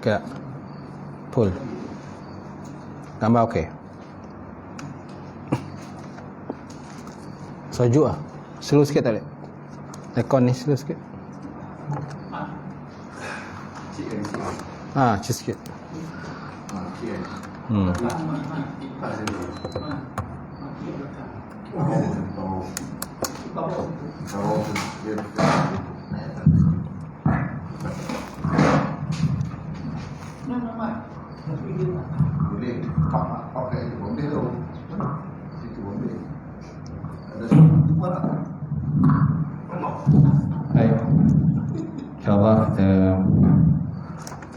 Tak. Full. Gambar okey. Sejuk ah. Slow sikit tak boleh? Aircon ni slow sikit. Cik sikit. Boleh pakai itu boleh tu. Situ boleh. Ada dua tak? Baik. InsyaAllah kita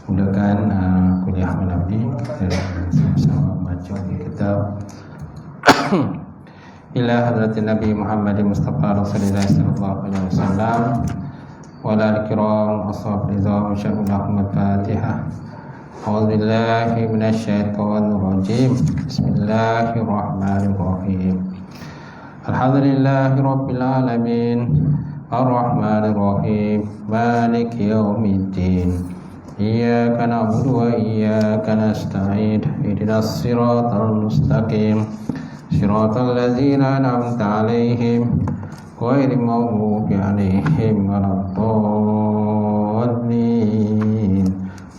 mulakan kuliah malam ni. Kita sama-sama baca kitab ila hadratin Nabi Muhammad Mustafa Rasulullah sallallahu alaihi wasallam wa ala al-kiram ashab rizam insyaallah Fatihah. A'udzu billahi minasy syaithanir rajim. Bismillahirrahmanirrahim. Alhamdulillahi rabbil alamin. Ar-Rahmanir Rahim. Maliki yaumiddin. Iyyaka na'budu wa iyyaka nasta'in. Ihdinas siratal mustaqim. Siratal ladzina an'amta 'alaihim ghairil maghdubi 'alaihim waladdallin.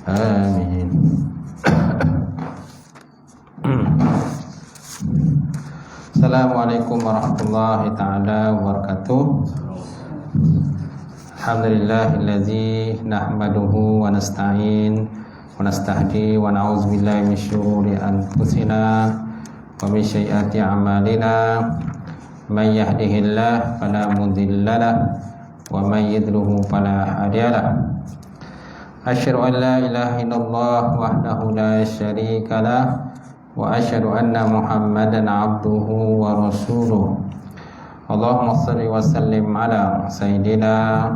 Amin. Assalamualaikum warahmatullahi taala wabarakatuh. Alhamdulillahillazi nahmaduhu wa nasta'in wa nastahdi wa na'udzu billahi min syururi anfusina wa min sayyiati a'malina. Man yahdihillahu fala mudilla lahu wa man yudlilhu fala hadiya lahu. Asyhadu an la ilaha illallah wahdahu la syarika lah wa asyhadu anna Muhammadan abduhu wa rasuluh. Allahumma shalli wa sallim ala sayyidina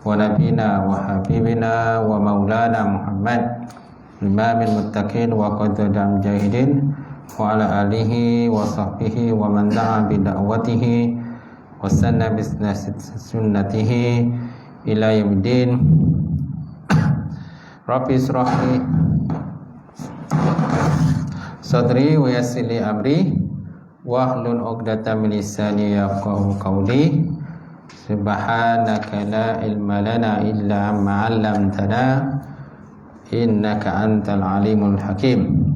wa nabiyina wa habibina wa maulana Muhammad imamil muttaqin wa qadadam mujahidin wa ala alihi wa sahbihi wa man da'a bi da'watihi wa sanna bi sunnatihi ila yaumiddin. Rabbi israhli sadri wa yassir li amri wahlul 'uqdatam min lisani yafqahu qawli. Subhanaka la ilma lana illa ma 'allamtana innaka antal alimul hakim.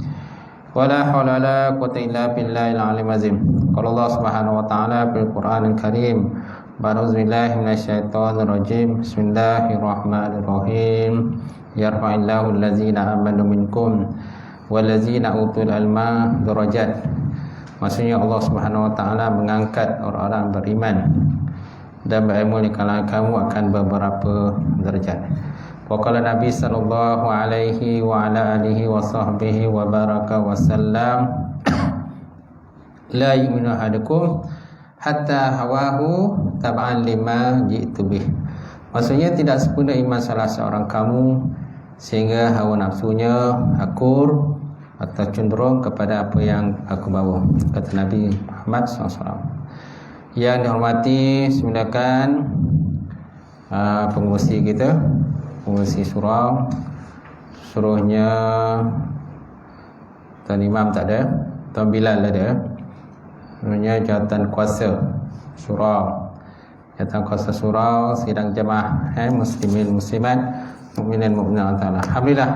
Wala haula wala quwwata illa billahil aliyyil azim. Qala Allah Subhanahu wa ta'ala fil Qur'anil Karim. A'udzubillahi minasyaitonir rajim. Bismillahirrahmanirrahim. Yarfa'illahu allazina amanu minkum wallazina utul ilma darajat. Maksudnya Allah Subhanahu wa taala mengangkat orang-orang beriman dan berilmu di kalangan kamu akan beberapa derajat. Wa qala Nabi sallallahu alaihi wa ala alihi wa sahbihi wa baraka wa sallam, la yu'minu ahadukum hatta hawahu tab'an lima ji'tu bih. Maksudnya tidak sempurna iman salah seorang kamu sehingga hawa nafsunya akur atau cenderung kepada apa yang aku bawa, kata Nabi Muhammad SAW. Yang dihormati, silakan pengurusi kita, pengurusi surau. Suruhnya Tuan Imam tak ada, Tuan Bilal ada. Suruhnya jawatan kuasa surau, jawatan kuasa surau, sidang jemaah muslimin muslimat, mukminin mukminat taala. Alhamdulillah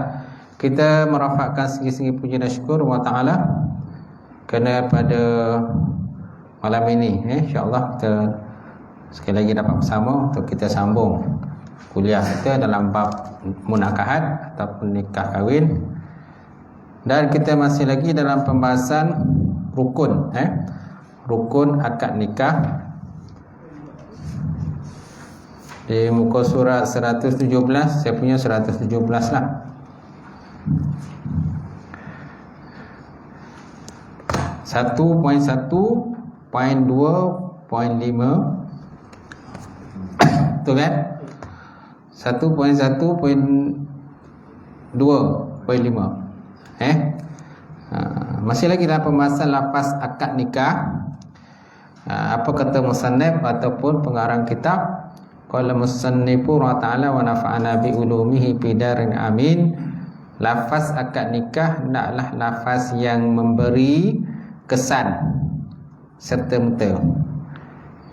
kita merafakkan segi-segi puji dan syukur wa taala kerana pada malam ini insya-Allah kita sekali lagi dapat bersama untuk kita sambung kuliah kita dalam bab munakahat ataupun nikah kahwin, dan kita masih lagi dalam pembahasan rukun rukun akad nikah. Di muka surat 117, saya punya 117 lah. 1.1.2.5 betul kan? 1.1.2.5 masih lagi dalam pembahasan lafaz akad nikah. Apa kata musannif ataupun pengarang kitab? Qala musannifu wa ta'ala wa nafa'ana bi ulumihi bidarin amin lafaz akad nikah naklah lafaz yang memberi kesan serta-merta.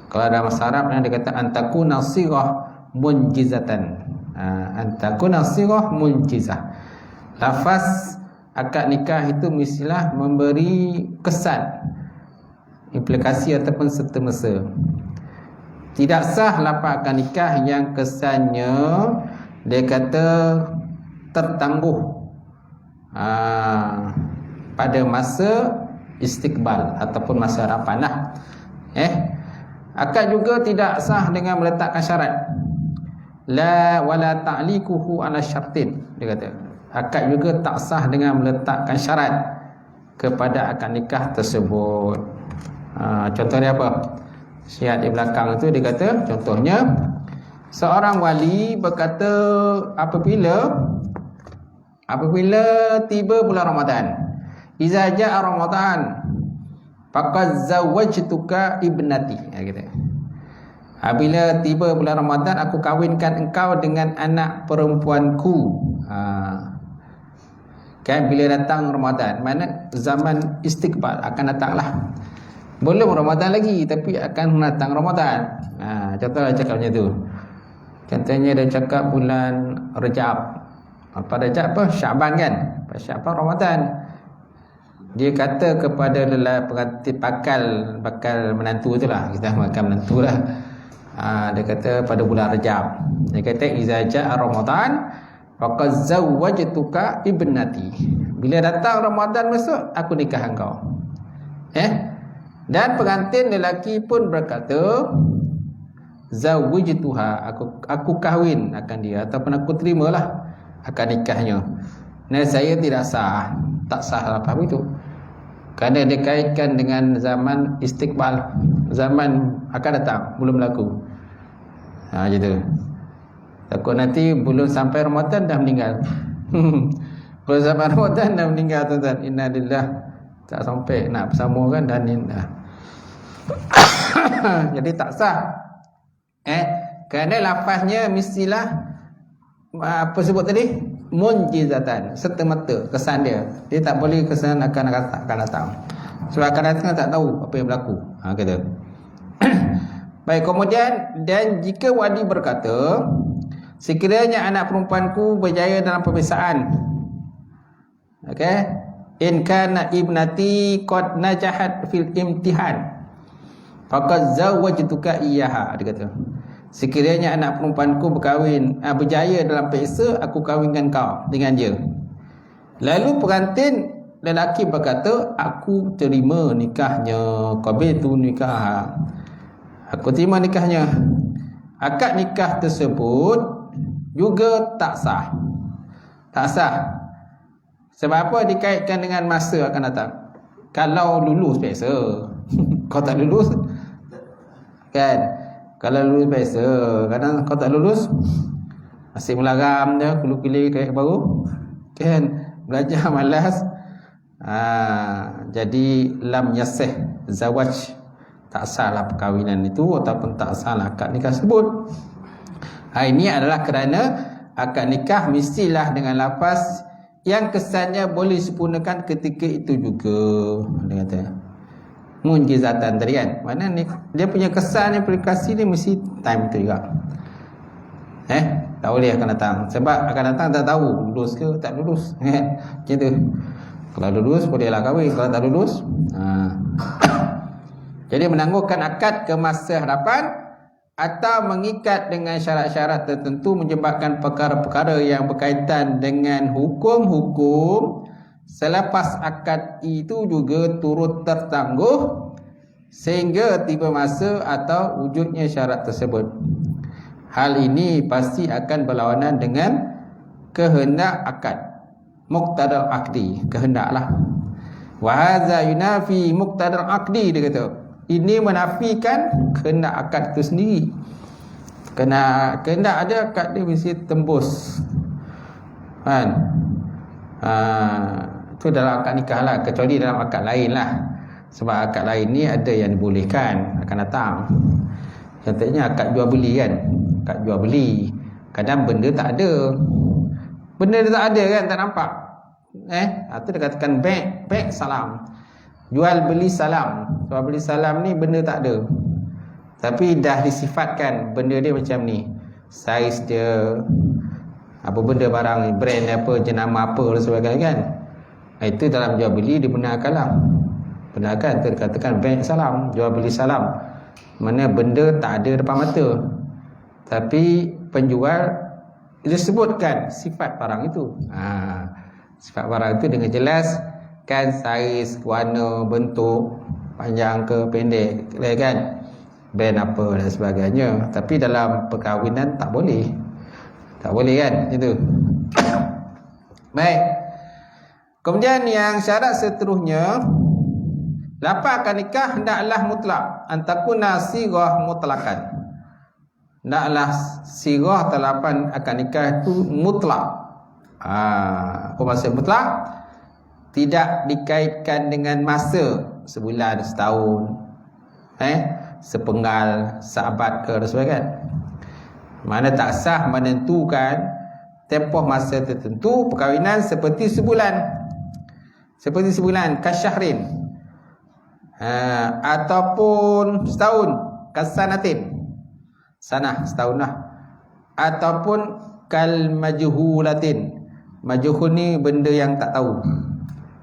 Kalau dalam bahasa Arab dia kata antakuna sirah munjizatan. Antakuna sirah munjizah. Lafaz akad nikah itu mestilah memberi kesan, implikasi ataupun serta-merta. Tidak sah lafaz akad nikah yang kesannya dia kata tertangguh pada masa istiqbal ataupun masa hadapan lah. Akad juga tidak sah dengan meletakkan syarat. La wala ta'liquhu ala syartin. Dia kata akad juga tak sah dengan meletakkan syarat kepada akad nikah tersebut. Contohnya apa? Syarat di belakang itu dia kata, contohnya seorang wali berkata apabila tiba bulan Ramadan, iza jaa Ramadan faqad zawwajtuka ibnati. Gitu. Apabila tiba bulan Ramadan, aku kahwinkan engkau dengan anak perempuanku. Kan bila datang Ramadan, mana zaman istiqbal akan datanglah. Belum Ramadan lagi tapi akan datang Ramadan. Contohnya cakap macam tu. Contohnya dia cakap bulan Rejab. Pada apa? Syaban kan? Pada Syaban Ramadan. Dia kata kepada pengantin bakal menantu itulah, kita makan menantu lah. Dia kata pada bulan Rejab. Dia kata iza jaa Ramadan faqad zawwajtuka ibnati. Bila datang Ramadan masuk, aku nikah engkau. Dan pengantin lelaki pun berkata zawwajtuha, aku kahwin akan dia ataupun aku terimalah akad nikahnya. Nah, saya tidak sah, tak sah apa itu. Kerana dikaitkan dengan zaman istiqbal, zaman akan datang, belum berlaku. Gitu. Takut nanti belum sampai Ramadan dah meninggal. Belum sampai Ramadan dah meninggal, tuan-tuan. Innalillah, tak sampai nak bersama kan dan indah. Jadi tak sah. Kerana lafaznya mestilah apa sebut tadi? Munjizatan, serta-merta kesan dia. Dia tak boleh kesan akan datang. Sebab akan datang tak tahu apa yang berlaku. Kata. Baik, kemudian dan jika wali berkata, sekiranya anak perempuanku berjaya dalam pemeriksaan, in kana ibnati qad najahat fil imtihan faqad zawwajtuka iyyaha. Dia kata, sekiranya anak perempuanku berjaya dalam periksa, aku kahwinkan kau dengan dia. Lalu pengantin lelaki berkata, aku terima nikahnya. Qabiltu nikah. Aku terima nikahnya. Akad nikah tersebut juga tak sah. Tak sah. Sebab apa? Dikaitkan dengan masa akan datang. Kalau lulus biasa. Kau tak lulus kan? Kalau lulus biasa. Kadang kau tak lulus, masih melaram dia, kulu-kuli kayak baru kan, belajar malas. Jadi lam yasih zawaj, tak salah perkahwinan itu ataupun tak salah akad nikah tersebut. Ini adalah kerana akad nikah mestilah dengan lafaz yang kesannya boleh sempurnakan ketika itu juga. Dia kata munjizatan tadi kan, mana ni dia punya kesan, implikasi dia mesti time tu juga. Tak boleh akan datang. Sebab akan datang tak tahu lulus ke tak lulus. Macam tu. Kalau lulus bolehlah kahwin, kalau tak lulus jadi menangguhkan akad ke masa hadapan atau mengikat dengan syarat-syarat tertentu menyebabkan perkara-perkara yang berkaitan dengan hukum-hukum selepas akad itu juga turut tertangguh sehingga tiba masa atau wujudnya syarat tersebut. Hal ini pasti akan berlawanan dengan kehendak akad. Muqtadal akdi, kehendaklah. Wa hadza yunafi muqtadal akdi, dia kata. Ini menafikan kehendak akad itu sendiri. Kena kehendak ada, akad dia mesti tembus. Kan? Itu dalam akad nikah lah, kecuali dalam akad lain lah. Sebab akad lain ni ada yang dibolehkan akan datang. Contohnya akad jual beli kan, akad jual beli kadang benda tak ada, Benda dia tak ada kan, tak nampak. Itu dia katakan baik salam. Jual beli salam. Jual beli salam ni benda tak ada. Tapi dah disifatkan benda dia macam ni. Saiz dia, apa benda barang ni, brand apa, jenama apa dan sebagainya kan. Itu dalam jual beli dibenarkanlah. Benarkan, itu dikatakan baik salam, jual beli salam. Mana benda tak ada depan mata, tapi penjual disebutkan sifat barang itu. Sifat barang itu dengan jelas kan, saiz, warna, bentuk, panjang ke pendek kan, brand apa dan sebagainya. Tapi dalam perkahwinan tak boleh. Tak boleh kan itu. Baik. Kemudian yang syarat seterusnya, lafaz akad nikah hendaklah mutlak, antakuna sighah mutlakan. Hendaklah sighah atau lafaz akad nikah itu mutlak. Apa maksud mutlak? Tidak dikaitkan dengan masa, sebulan, setahun, sepenggal, seabad ke dan sebagainya. Mana tak sah menentukan tempoh masa tertentu perkahwinan seperti sebulan. Seperti sebulan, kasyahrin. Ataupun setahun, kasanatin. Sanah, setahun lah. Ataupun kal majhulatin. Majhul ni benda yang tak tahu,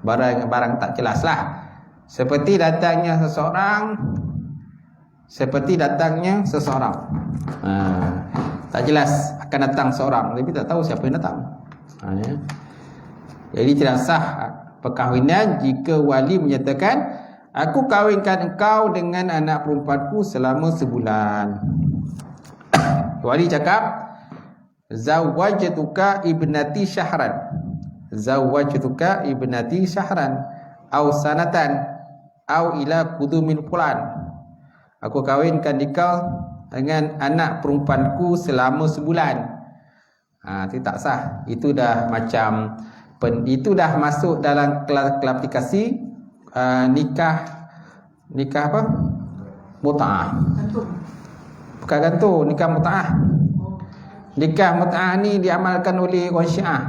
barang tak jelas lah. Seperti datangnya seseorang, tak jelas akan datang seorang, tapi tak tahu siapa yang datang. Jadi tidak sah perkahwinan jika wali menyatakan, aku kahwinkan engkau dengan anak perempuanku selama sebulan. Wali cakap, zawwajtuka ibnati syahran, zawwajtuka ibnati syahran au sanatan au ila qudumin fulan. Aku kahwinkan dikau dengan anak perempuanku selama sebulan. Itu tak sah. Itu dah macam itu dah masuk dalam klasifikasi nikah apa? Mut'ah. Bukan gantung, nikah mut'ah. Nikah mut'ah ni diamalkan oleh orang Syiah.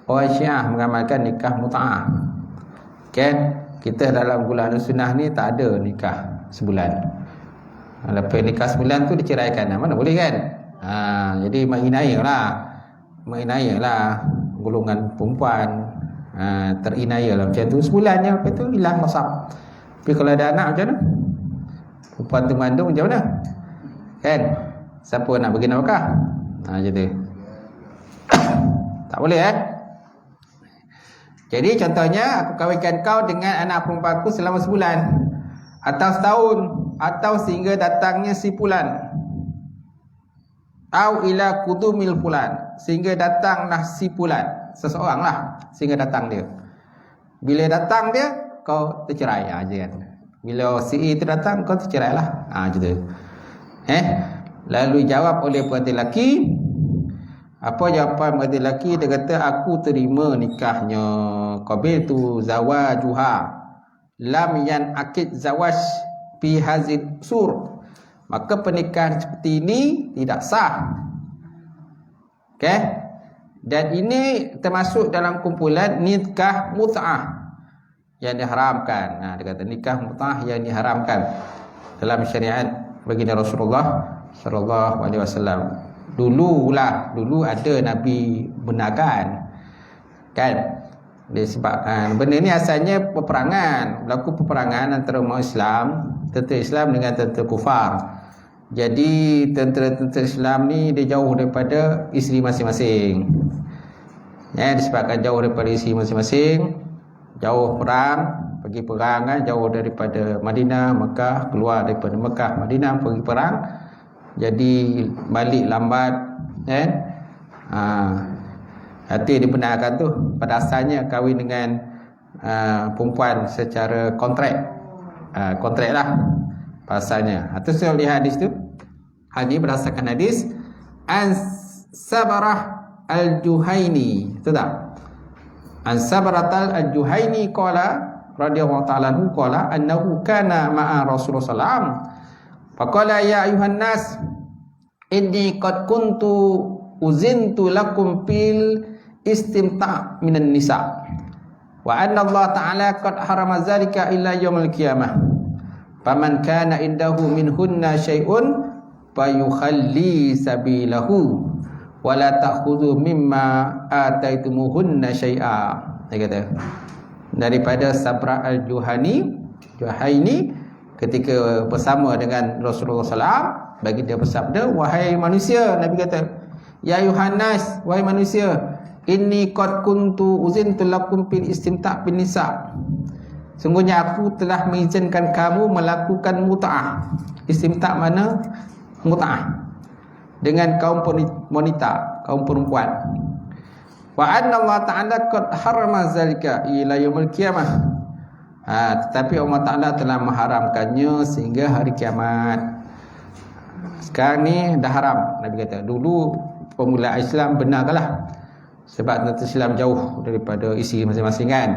Orang Syiah mengamalkan nikah mut'ah. Kan? Kita dalam bulan sunnah ni tak ada nikah sebulan. Lepas nikah sebulan tu diceraikan. Mana boleh kan? Jadi menginaya lah golongan perempuan. Terinaya lah macam tu. Sebulan je, lepas tu hilang nasab. Tapi kalau ada anak macam mana? Perempuan tu mengandung macam mana? Kan? Siapa nak bagi nafkah? Macam tu. Tak boleh Jadi contohnya, aku kahwinkan kau dengan anak perempuanku selama sebulan, atau setahun, atau sehingga datangnya si fulan, au ila qudumil fulan, sehingga datanglah si fulan, seseorang lah, sehingga datang dia. Bila datang dia, kau tercerai aja kan. Bila si itu datang, kau tercerai lah. Macam tu. Lalu jawab oleh pengantin lelaki. Apa jawapan pengantin lelaki? Dia kata, aku terima nikahnya. Qabiltu zawajuha lam yan akid zawaj fi hazid sur. Maka pernikahan seperti ini tidak sah. Okay? Dan ini termasuk dalam kumpulan nikah mut'ah yang diharamkan. Dia kata nikah mut'ah yang diharamkan dalam syariat baginda Rasulullah sallallahu alaihi wasallam. Dulu ada Nabi benarkan kan, disebabkan benda ni asalnya berlaku peperangan antara umat Islam, tentera Islam dengan tentera kufar. Jadi tentera-tentera Islam ni dia jauh daripada isteri masing-masing. Disebabkan jauh daripada isteri masing-masing, jauh pergi perang kan, jauh daripada Madinah, Mekah, keluar daripada Mekah, Madinah pergi perang. Jadi balik lambat kan. Itu dibenarkan tu. Pada asalnya kahwin dengan perempuan secara kontrak. Kontrak lah pasalnya. Itu saya lihat hadis tu. Hadis berdasarkan hadis An Sabarah Al-Juhaini. Itu tak? An Sabarah Al-Juhaini qala radhiyallahu ta'ala anhu qala annahu kana ma'a Rasulullah sallallahu alaihi wasallam. Faqala ya ayuhan nas inni qad kuntu uzintu lakum fil istimta' minan nisa wa anna Allah ta'ala qad harama zalika illa yaumil qiyamah faman kana indahu minhunna syai'un fayukhalli sabilahu wa la ta'khudhu mimma ataitumuhunna syai'a. Dia kata daripada Sabra al-Juhaini ketika bersama dengan Rasulullah SAW, bagi dia bersabda, wahai manusia, Nabi kata, ya Yuhannas, wahai manusia, inni qad kuntu uzintu lakum fil istimta' bin nisa. Sungguhnya aku telah mengizinkan kamu melakukan mut'ah. Istimta' mana? Mut'ah dengan kaum wanita, kaum perempuan. Wa anna Allah Ta'ala qad harama zalika ila yaumil qiyamah. Tetapi Allah Ta'ala telah mengharamkannya sehingga hari kiamat. Sekarang ni dah haram. Nabi kata dulu pemula Islam benarlah, sebab nanti Islam jauh daripada isi masing-masing kan.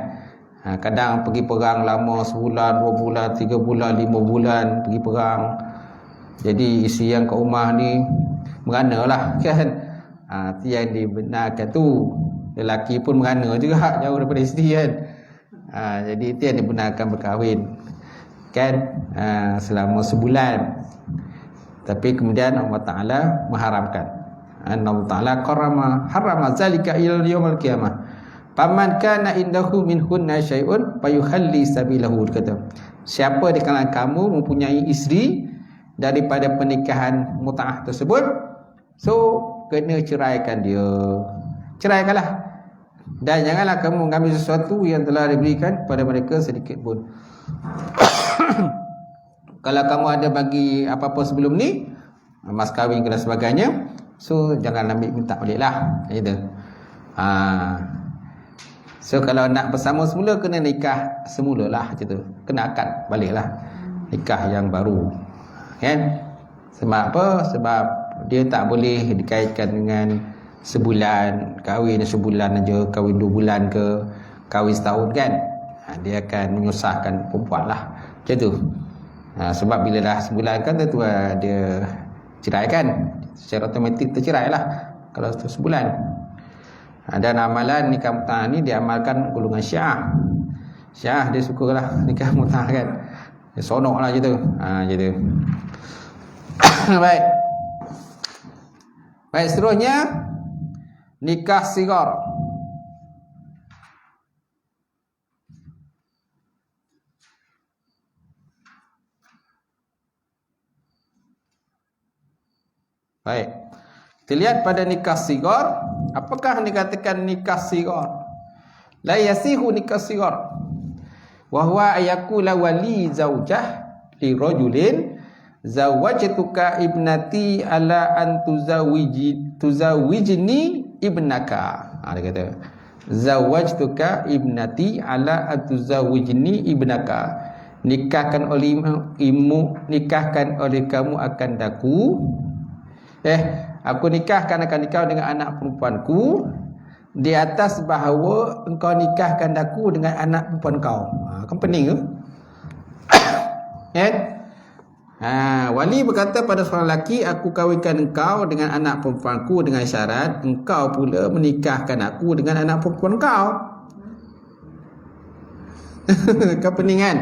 Kadang pergi perang lama sebulan, 2 bulan, 3 bulan, 5 bulan pergi perang. Jadi isi yang kat rumah ni merana lah kan. Itu yang dibenarkan tu. Lelaki pun merana juga jauh daripada isteri kan. Jadi itu yang dibenarkan berkahwin kan, selama sebulan. Tapi kemudian Allah Ta'ala mengharamkan. Allah Ta'ala harama zalika ila yaumil qiyamah. Faman kana indahu minhunna syai'un fayukhalli sabilahu. Kata, siapa di kalangan kamu mempunyai isteri daripada pernikahan mut'ah tersebut, so kena ceraikan dia. Ceraikanlah. Dan janganlah kamu mengambil sesuatu yang telah diberikan kepada mereka sedikit pun. Kalau kamu ada bagi apa-apa sebelum ni, mas kahwin dan sebagainya, so jangan ambil, minta balik lah gitu. So kalau nak bersama semula, kena nikah semula lah gitu. Kena akad balik lah, nikah yang baru kan. Sebab apa? Sebab dia tak boleh dikaitkan dengan sebulan, kahwin sebulan aja, kahwin 2 bulan ke, kahwin setahun kan. Dia akan menyusahkan perempuan lah macam tu. Sebab bila dah sebulan kan tentu dia cerai kan, secara automatik tercerai lah kalau sebulan. Dan amalan nikah mut'ah ni diamalkan golongan Syiah. Syiah dia sukalah nikah mut'ah kan, dia sonok lah macam tu. Macam tu. Baik, seterusnya nikah sigar. Baik, kita lihat pada nikah sigar. Apakah yang dikatakan nikah sigar? La yasihu nikah sigar wa huwa ayakula wali zaujah li rajulin zawajtuka ibnati ala an tuzawijni ibnaka. Dia kata zawajtuka ibnati ala an tuzawijni ibnaka. Nikahkan oleh kamu akan daku. Aku nikahkan akan nikah dengan anak perempuanku di atas bahawa engkau nikahkan aku dengan anak perempuan kau. Kan pening ke? Kan? Wali berkata pada seorang lelaki, aku kahwinkan engkau dengan anak perempuanku dengan syarat engkau pula menikahkan aku dengan anak perempuan kau. Kan pening kan?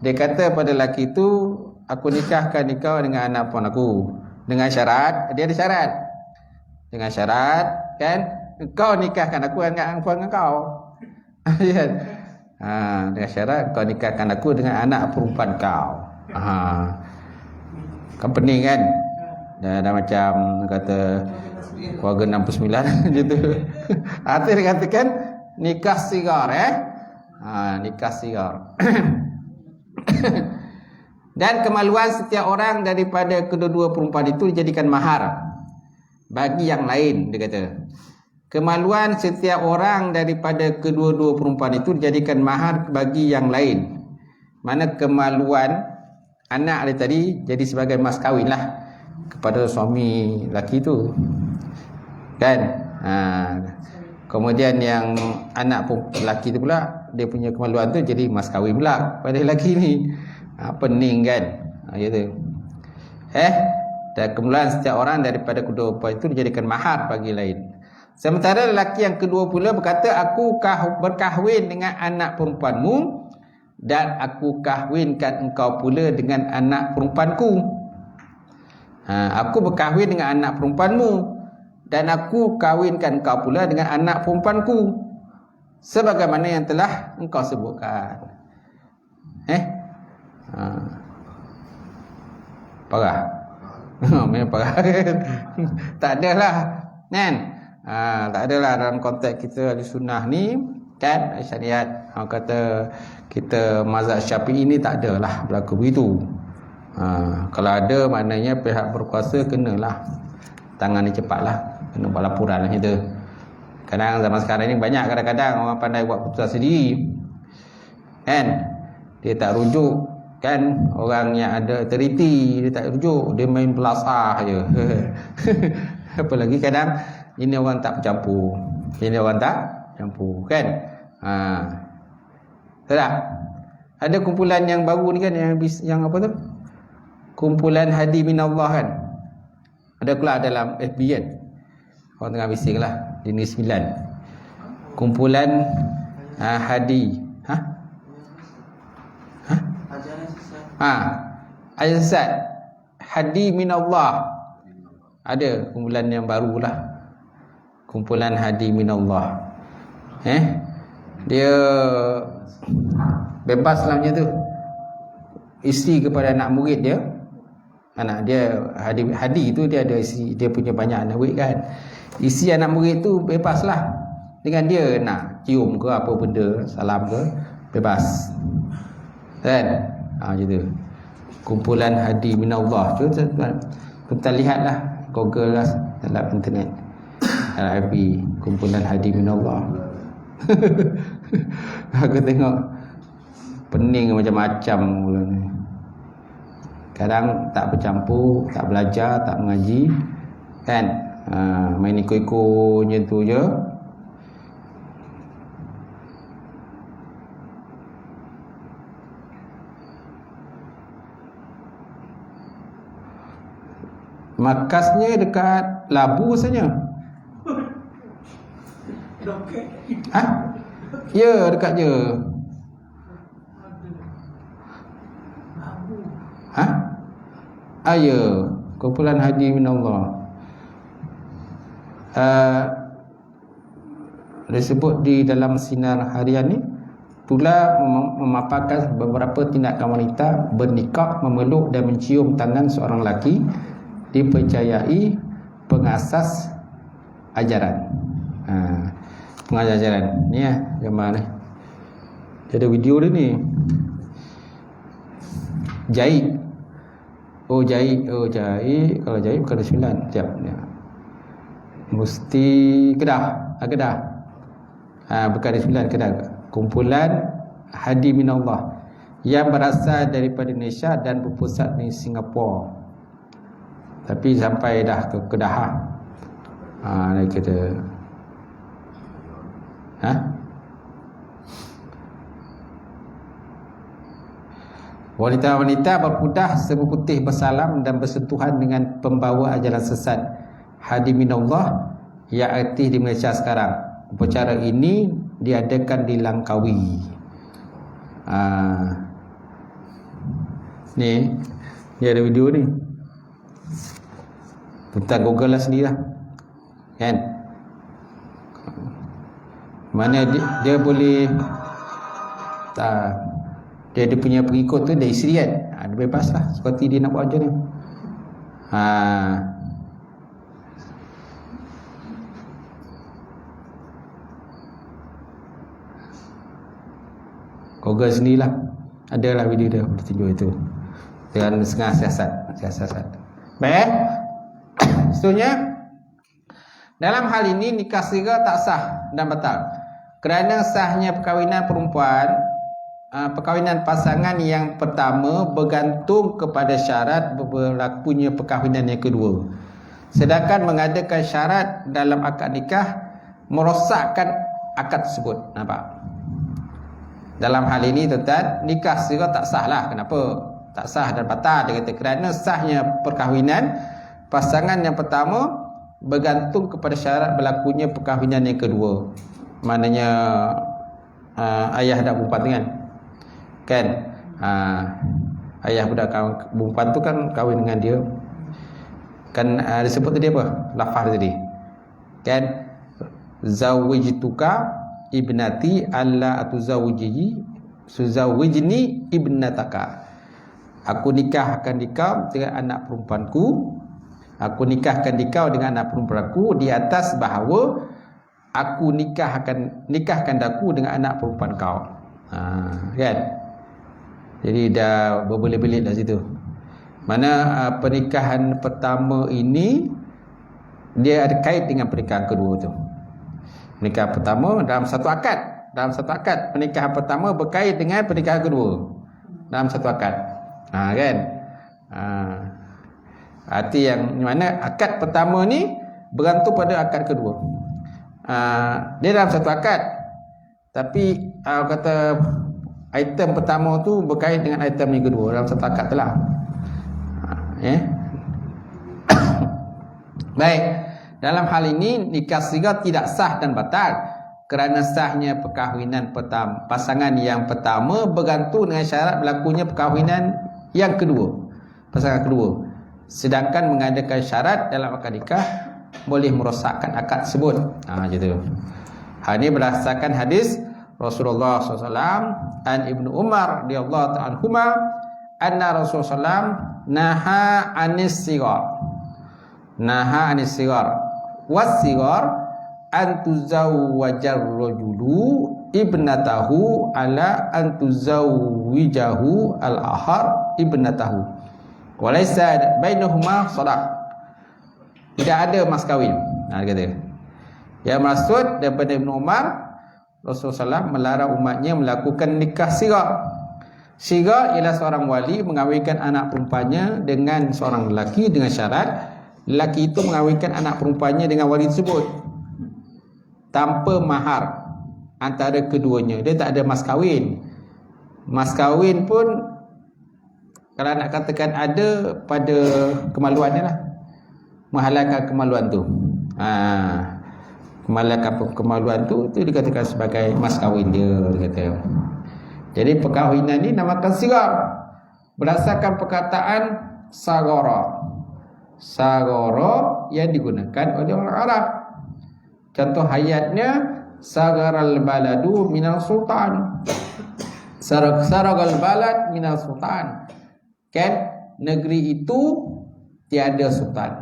Dia kata pada lelaki itu, aku nikahkan engkau dengan anak perempuan aku dengan syarat, dia ada syarat. Dengan syarat kan, engkau nikahkan aku dengan anak perempuan kau. Dengan syarat kau nikahkan aku dengan anak perempuan kau. Kan pening kan? Dah macam kata keluarga 69 gitu. Itu dikatakan nikah sigar nikah sigar. Dan kemaluan setiap orang daripada kedua-dua perempuan itu dijadikan mahar bagi yang lain. Dia kata kemaluan setiap orang daripada kedua-dua perempuan itu dijadikan mahar bagi yang lain. Mana kemaluan anak dia tadi jadi sebagai mas kahwin lah kepada suami lelaki tu kan. Kemudian yang anak lelaki tu pula, dia punya kemaluan tu jadi mas kahwin pula pada lelaki ni. Pening kan gitu. Dan kemudian setiap orang daripada kedua perempuan itu dijadikan mahar bagi lain. Sementara lelaki yang kedua pula berkata, aku berkahwin dengan anak perempuanmu dan aku kahwinkan engkau pula dengan anak perempuanku. Aku berkahwin dengan anak perempuanmu dan aku kahwinkan engkau pula dengan anak perempuanku, sebagaimana yang telah engkau sebutkan. Parah. Memang parah. Tak adalah kan? Tak adalah dalam konteks kita ahli sunnah ni kan, syariat kata kita mazhab Syafi'i ni tak adalah berlaku begitu. Kalau ada maknanya pihak berkuasa kenalah tangani cepatlah, kena buat laporan lah kita. Kadang zaman sekarang ni banyak kadang-kadang orang pandai buat keputusan sendiri kan, dia tak rujuk kan orang yang ada authority, dia tak rujuk, dia main belasah je. Apalagi kadang ini orang tak bercampur, ini orang tak campur kan. Tak ada kumpulan yang baru ni kan, yang apa tu, kumpulan Hadi Minallah kan, ada pula dalam FB kan, orang tengah bising lah di Negeri Sembilan, kumpulan Hadi Al-Sesat Hadi Minallah. Ada kumpulan yang barulah, kumpulan Hadi Minallah. Dia bebas lah macam tu, isi kepada anak murid dia. Anak dia Hadi tu dia ada isi, dia punya banyak anak murid kan, isi anak murid tu bebas lah, dengan dia nak cium ke apa benda, salam ke, bebas kan. Macam tu kumpulan Hadi Minallah. Kita lihatlah, Google lah dalam internet, dalam FB, kumpulan Hadi Minallah. Aku tengok pening macam-macam. Kadang tak bercampur, tak belajar, tak mengaji kan, main ikut-ikut je tu je. Markasnya dekat Labu saja. Ya, dekat je. Ya, kumpulan Hadi Minallah. Disebut di dalam sinar harian ni pula memaparkan beberapa tindakan wanita bernikah, memeluk dan mencium tangan seorang lelaki dipercayai pengasas ajaran. Pengasas ajaran ni gambar ni. Dia ada video dia ni. Jahit. Jahit. Kalau jahit bukan ada 9. Sekejap ya. Mesti Kedah. Bukan ada 9, Kedah. Kumpulan Hadi Minallah yang berasal daripada Indonesia dan berpusat di Singapura, tapi sampai dah ke Kedah. Dia kata wanita-wanita berpudah serba putih bersalam dan bersentuhan dengan pembawa ajaran sesat Hadi Minallah yang aktif di Malaysia sekarang. Upacara ini diadakan di Langkawi. Ni dia ada video ni. Putar Google lah sendirilah kan, mana dia boleh dia punya pengikut tu dari Sri kan, dia bebas lah seperti dia nak buat je ni. Google sendirilah, adalah video dia tunjuk itu dengan setengah siasat. Baik. Seterusnya, dalam hal ini nikah sira tak sah dan batal kerana sahnya perkahwinan perkahwinan pasangan yang pertama bergantung kepada syarat berlakunya perkahwinan yang kedua. Sedangkan mengadakan syarat dalam akad nikah merosakkan akad tersebut. Nampak? Dalam hal ini tuan-tuan, nikah sira tak sah lah. Kenapa tak sah dan batal? Dia kata kerana sahnya perkahwinan pasangan yang pertama bergantung kepada syarat berlakunya perkahwinan yang kedua. Maknanya ayah dak perempuan tu kan, ayah budak perempuan tu kan kahwin dengan dia kan, disebut tadi apa lafaz tadi kan, zawijtuka ibnati alla atuzawiji suzawijni ibnataka, aku nikahkan dikau dengan anak perempuanku, aku nikahkan dikau dengan anak perempuanku di atas bahawa aku nikahkan aku dengan anak perempuan kau. Kan? Jadi dah berbelit-belit dah situ. Mana pernikahan pertama ini dia ada kait dengan pernikahan kedua tu. Pernikahan pertama dalam satu akad, pernikahan pertama berkait dengan pernikahan kedua dalam satu akad. Kan? Arti yang mana akad pertama ni bergantung pada akad kedua. Dia dalam satu akad, tapi kata item pertama tu berkait dengan item yang kedua dalam satu akad telah. Baik, dalam hal ini nikah sigar tidak sah dan batal kerana sahnya perkahwinan pertama, pasangan yang pertama bergantung dengan syarat berlakunya perkahwinan yang kedua, pasangan kedua. Sedangkan mengadakan syarat dalam akad nikah boleh merosakkan akad tersebut. Gitu. Hal ini berdasarkan hadis Rasulullah SAW an Ibnu Umar radhiyallahu ta'ala anhuma anna Rasulullah SAW naha anis sigar was sigar an tuzawwajar rajulu ibnatahu ala an tuzawwijahu al-akhar ibnatahu walaysa bainahuma sadaq. Tidak ada mas kahwin. Kata. Yang maksud daripada Ibn Umar, Rasulullah SAW melarang umatnya melakukan nikah sigar. Sigar ialah seorang wali mengawinkan anak perempuannya dengan seorang lelaki dengan syarat lelaki itu mengawinkan anak perempuannya dengan wali tersebut tanpa mahar antara keduanya. Dia tak ada mas kahwin. Mas kahwin pun kalau nak katakan ada pada kemaluan dia lah, menghalalkan kemaluan tu. Menghalalkan kemaluan tu dikatakan sebagai mas kahwin dia kata. Jadi perkahwinan ni namakan sigar berdasarkan perkataan sagara. Sagara yang digunakan oleh orang Arab. Contoh ayatnya sagaral baladu minal sultan. Saragal balad minal sultan. Kan negeri itu tiada sultan.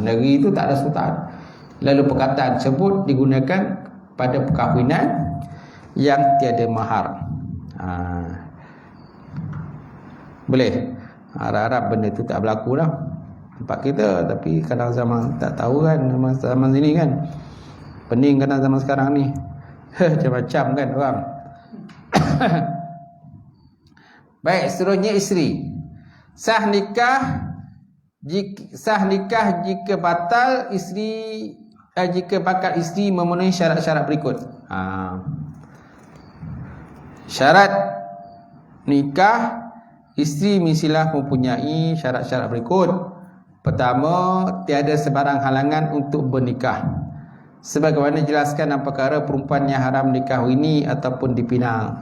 Negeri itu tak ada sultan. Lalu perkataan tersebut digunakan pada perkahwinan yang tiada mahar. Boleh. Harap-harap benda itu tak berlaku dah tempat kita, tapi kadang zaman tak tahu kan, zaman sini kan pening kadang zaman sekarang ni. Macam-macam kan orang. Baik, seterusnya isteri. Sah nikah jika batal isteri jika bakal isteri memenuhi syarat-syarat berikut. Syarat nikah isteri mestilah mempunyai syarat-syarat berikut. Pertama, tiada sebarang halangan untuk bernikah, sebagaimana dijelaskan dalam perkara perempuan yang haram dikahwini ataupun dipinang.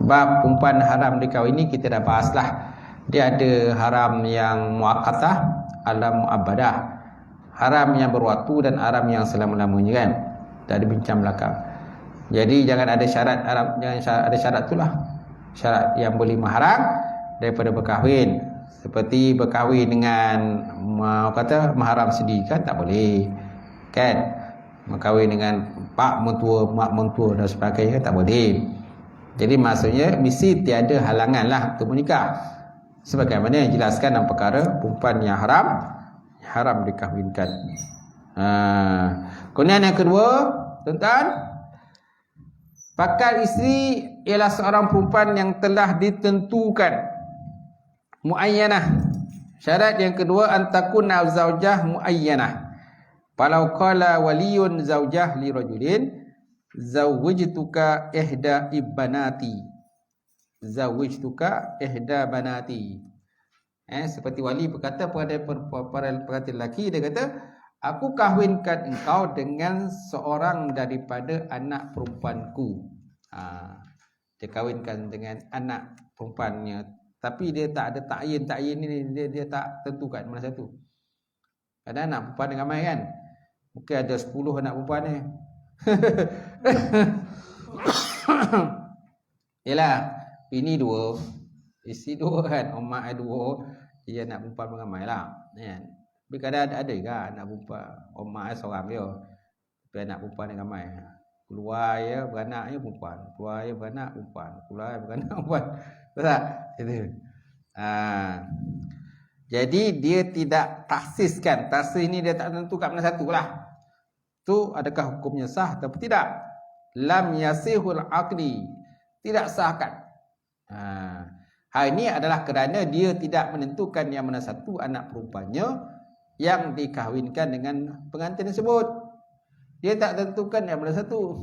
Bab perempuan haram dikahwini kita dah bahaslah. Dia ada haram yang muakkatah, alam muabbadah, haram yang berwaktu dan haram yang selama-lamanya kan. Dah ada bincang belakang. Jadi jangan ada syarat haram, jangan ada syarat itulah. Syarat yang boleh mahram daripada berkahwin, seperti berkahwin dengan mahram sendiri kan tak boleh. Kan? Berkahwin dengan pak mentua, mak mentua dan sebagainya kan tak boleh. Jadi maksudnya mesti tiada halangan lah untuk menikah, sebagaimana yang dijelaskan dalam perkara perempuan yang haram dikahwinkan. Kemudian yang kedua, tuan-tuan, bakal isteri ialah seorang perempuan yang telah ditentukan, muayyanah. Syarat yang kedua, antakuna zaujah muayyanah. Falau qala waliyun zaujah li rajulin zawwijtuka ihda ibbanati, zawwijtuka ihda banati, Seperti wali berkata pada perhati lelaki, dia kata, aku kahwinkan engkau dengan seorang daripada anak perempuanku. Dia kahwinkan dengan anak perempuannya, tapi dia tak ada takyin ni, dia tak tentukan mana satu. Ada anak perempuan yang ramai kan, mungkin ada 10 anak perempuan ni. Yalah, bini 2, isteri 2 kan, mak 2, dia anak perempuan ramai lah kan. Tapi kadang ada juga anak perempuan, mak seorang dia, tapi anak perempuan yang ramai. Keluar ya beranaknya perempuan, keluar ya beranak perempuan, keluar ya beranak perempuan. Betul tak? Itu. Jadi dia tidak taksiskan. Taksis ni dia tak tentukan mana satu lah. Tu adakah hukumnya sah atau tidak? Lam yasihul aqli, tidak sahkan. Hal ini adalah kerana dia tidak menentukan yang mana satu anak perempuannya yang dikahwinkan dengan pengantin tersebut. Dia tak tentukan yang mana satu.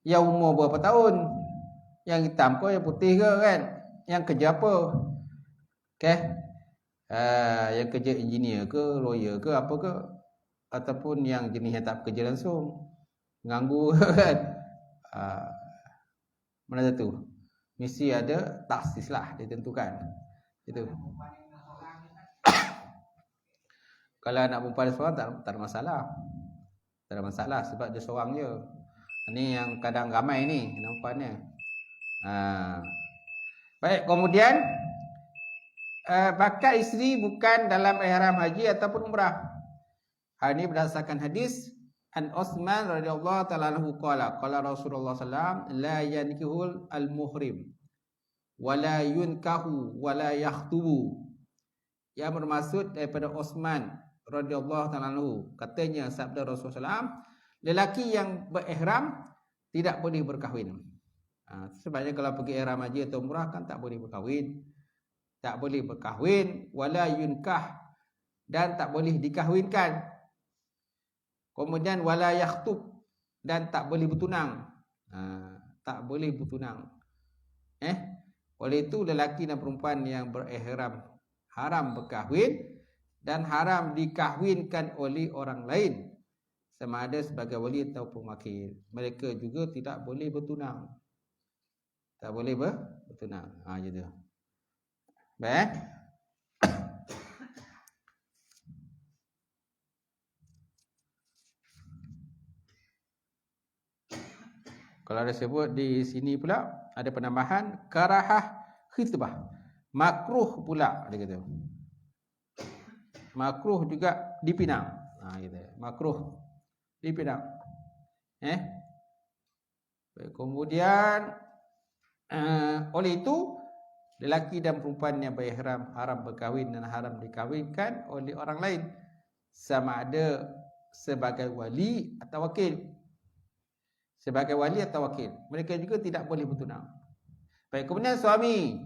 Yang umur berapa tahun, yang hitam ke, yang putih ke kan, yang kerja apa. Okay? Yang kerja engineer ke, lawyer ke, apa ke, ataupun yang jenis yang tak bekerja langsung, nganggur kan. Mana satu? Mesti ada taksis lah ditentukan. Itu. Kalau anak perempuan seorang tak ada masalah. Tak ada masalah sebab dia seorang je. Ini yang kadang ramai ni nampaknya. Baik, kemudian bakal isteri bukan dalam ihram haji ataupun umrah. Hal ini berdasarkan hadis An Utsman radhiyallahu ta'ala anhu qala Rasulullah sallallahu la yankihul al-muhrim wa la yunkahu wa la yakhtubu. Yang bermaksud daripada Utsman radhiyallahu ta'ala anhu, katanya sabda Rasulullah SAW, lelaki yang berihram tidak boleh berkahwin. Sebabnya kalau pergi ihram haji atau umrah kan tak boleh berkahwin. Tak boleh berkahwin, wala yunkah, dan tak boleh dikahwinkan. Kemudian wala yakhtub, dan tak boleh bertunang. Tak boleh bertunang. Oleh itu lelaki dan perempuan yang berihram haram berkahwin dan haram dikahwinkan oleh orang lain, sama ada sebagai wali ataupun wakil. Mereka juga tidak boleh bertunang. Tak boleh bertunang. Gitu. Baik. Kalau ada sebut di sini pula ada penambahan karahah khitbah. Makruh pula dia kata. Makruh juga dipinang. Gitu. Makruh dipinang. Kemudian oleh itu lelaki dan perempuan yang berihram haram berkahwin dan haram dikahwinkan oleh orang lain, sama ada sebagai wali atau wakil. Sebagai wali atau wakil, mereka juga tidak boleh bertunang. Baik, kemudian suami.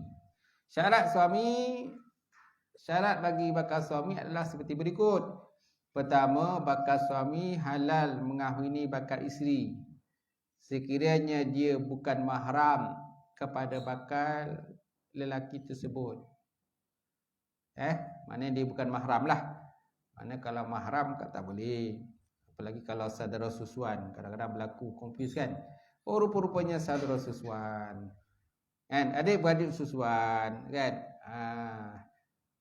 Syarat bagi bakal suami adalah seperti berikut. Pertama, bakal suami halal mengahwini bakal isteri sekiranya dia bukan mahram kepada bakal lelaki tersebut. Maknanya dia bukan mahram lah. Maknanya kalau mahram tak boleh. Apalagi kalau saudara susuan, kadang-kadang berlaku confuse kan. Oh, rupa-rupanya saudara susuan. Kan, adik-beradik susuan kan.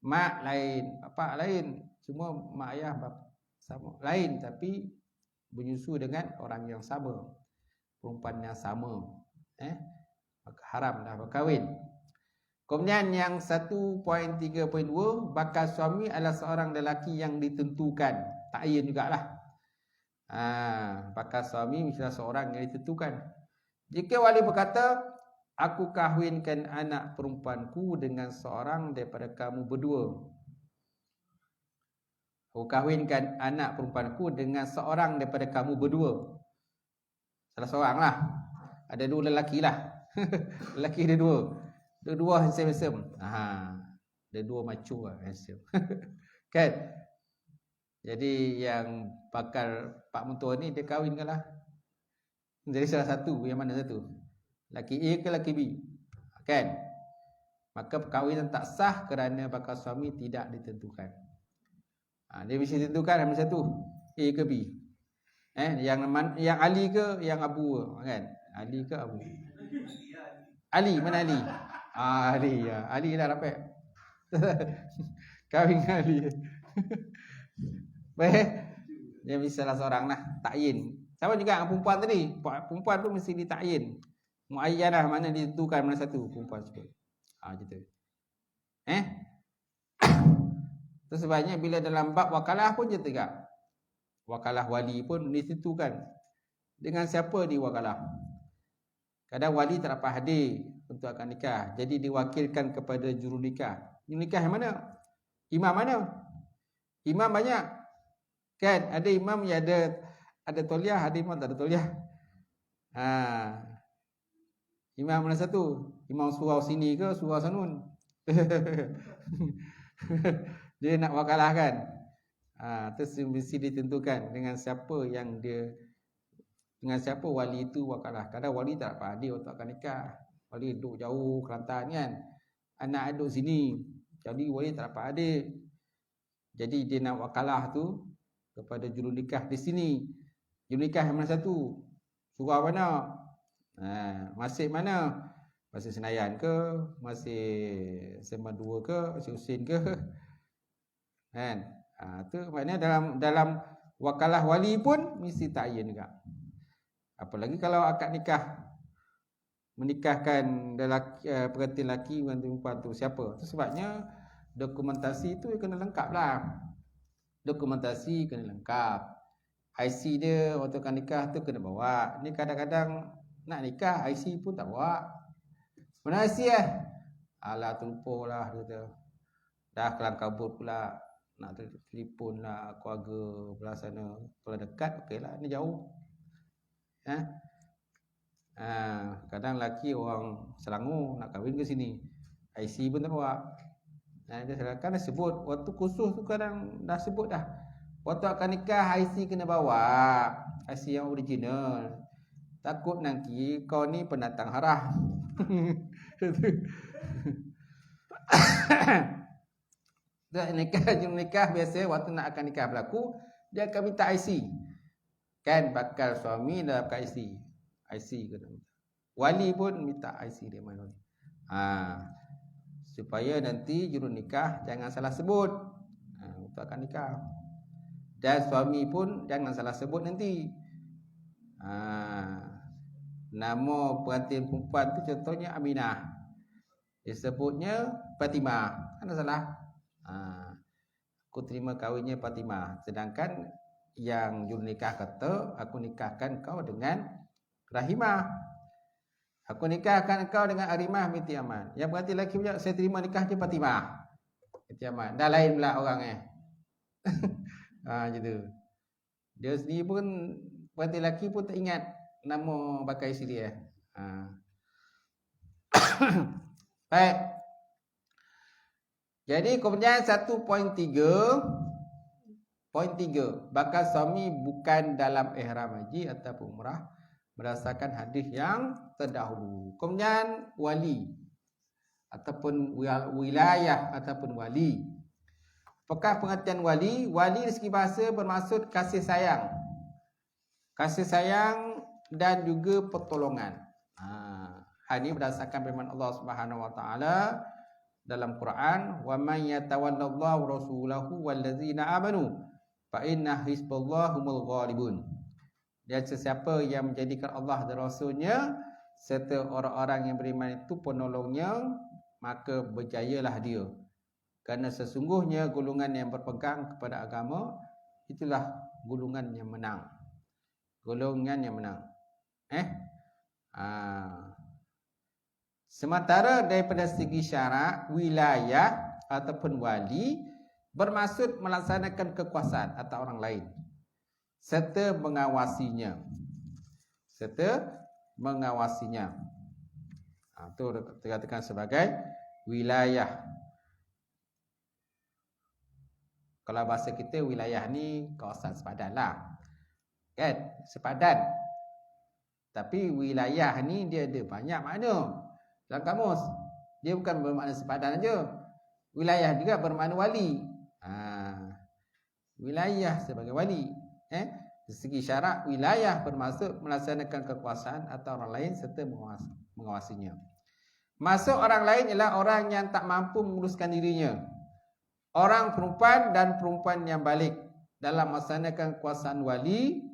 Mak lain, bapak lain, semua mak ayah sama lain, tapi menyusu dengan orang yang sama, perempuan yang sama, maka haramlah berkahwin. Kemudian yang 1.3.2, bakal suami adalah seorang lelaki yang ditentukan, ta'yin jugalah. Bakal suami misalnya seorang yang ditentukan. Jika wali berkata, aku kahwinkan anak perempuanku dengan seorang daripada kamu berdua. Aku kahwinkan anak perempuanku dengan seorang daripada kamu berdua. Salah seorang lah. Ada dua lelaki lah. Lelaki ada dua. Dua handsome. Ada dua macho lah handsome. Kan? Jadi yang bakal pak mentua ni dia kahwinkan lah. Jadi salah satu, yang mana satu? Laki A ke laki B? Kan? maka perkahwinan tak sah kerana bakal suami tidak ditentukan. Dia mesti tentukan nombor satu, A ke B. Yang Ali ke yang Abu kan? Ali ke Abu? Ali, mana Ali? Ali ya. Ali dah dapat. Kahwin dengan Ali. Baik. Dia mesti salah seorang lah, takyin. Sama juga dengan perempuan tadi. Perempuan pun mesti ditakyin. Muayyanah mana ditentukan mana satu perempuan sebut. Gitu. Itu sebabnya bila dalam bab wakalah pun je tegak. Wakalah wali pun ditentukan dengan siapa diwakalah. Kadang wali tak dapat hadir untuk akad nikah, jadi diwakilkan kepada juru nikah. Juru nikah yang mana? Imam mana? Imam banyak. Kan ada imam yang ada tauliah, ada imam tak ada tauliah. Imam mana satu? Imam surau sini ke surau sanun? Dia nak wakalah kan? Terus mesti ditentukan dengan siapa yang dia, dengan siapa wali itu wakalah. Kadang wali tak dapat hadir untuk akad nikah. Wali duduk jauh Kelantan kan. Anak duduk sini. Jadi wali tak dapat hadir. Jadi dia nak wakalah tu kepada juru nikah di sini. Juru nikah yang mana satu? Surau mana? Masjid mana? Masjid Senayan ke? Masjid Sembang 2 ke? Masjid Husin ke? Kan? Tu maknanya dalam wakalah wali pun mesti takyin juga. Apalagi kalau akad nikah, menikahkan pengantin lelaki dengan perempuan tu siapa? Tu sebabnya dokumentasi tu kena lengkap lah. Dokumentasi kena lengkap. IC dia waktu akad nikah tu kena bawa. Ni kadang-kadang nak nikah IC pun tak bawa. Mana IC Alah terlupa lah dia. Dah kelang kabut pula. Nak telefon lah keluarga belah sana. Kalau dekat okey lah, ni jauh. Kadang lelaki orang Selangor nak kahwin ke sini, IC pun tak bawa. Dia kan dah sebut waktu khusus tu, kadang dah sebut dah. Waktu akan nikah IC kena bawa, IC yang original. Takut nanti kau ni pendatang haram. Nikah biasa waktu nak akan nikah berlaku, dia akan minta IC. Kan bakal suami dah pakai IC kena minta. Wali pun minta IC dia mana ni. Supaya nanti juru nikah jangan salah sebut untuk akan nikah. Dan suami pun jangan salah sebut nanti. Nama pengantin perempuan tu contohnya Aminah, dia sebutnya Fatimah, kan salah. Aku terima kahwinnya Fatimah, sedangkan yang juru nikah kata aku nikahkan kau dengan Rahimah. Aku nikahkan kau dengan Arimah binti Aman. Yang berarti lelaki punya saya terima nikah je Fatimah binti Aman. Dah lain pula orang gitu. Dia sendiri pun berarti lelaki pun tak ingat nama bakal isteri dia. Baik. Jadi kemudian 1.3, bakal suami bukan dalam ihram haji ataupun umrah berdasarkan hadis yang terdahulu. Kemudian wali ataupun wilayah ataupun wali. Apakah pengertian wali? Wali dari segi bahasa bermaksud kasih sayang. Kasih sayang dan juga pertolongan. Hal ini berdasarkan firman Allah Subhanahu wa taala dalam Quran, wa may yatawallallahu rasulahu wallazina amanu fa inna hizballahumul ghalibun. Dan sesiapa yang menjadikan Allah dan Rasulnya serta orang-orang yang beriman itu penolongnya, maka berjayalah dia. Kerana sesungguhnya golongan yang berpegang kepada agama itulah golongan yang menang. Golongan yang menang. Sementara daripada segi syarak, wilayah ataupun wali bermaksud melaksanakan kekuasaan atas orang lain serta mengawasinya. Itu dikatakan sebagai wilayah. Kalau bahasa kita wilayah ni kawasan sepadan lah. Kan? Sepadan. Tapi wilayah ni dia ada banyak makna dalam kamus. Dia bukan bermakna sepadan aja. Wilayah juga bermakna wali. Wilayah sebagai wali. Dari segi syarak, wilayah bermaksud melaksanakan kekuasaan atau orang lain serta mengawasinya. Masuk orang lain ialah orang yang tak mampu menguruskan dirinya. Orang perempuan dan perempuan yang balik dalam melaksanakan kekuasaan wali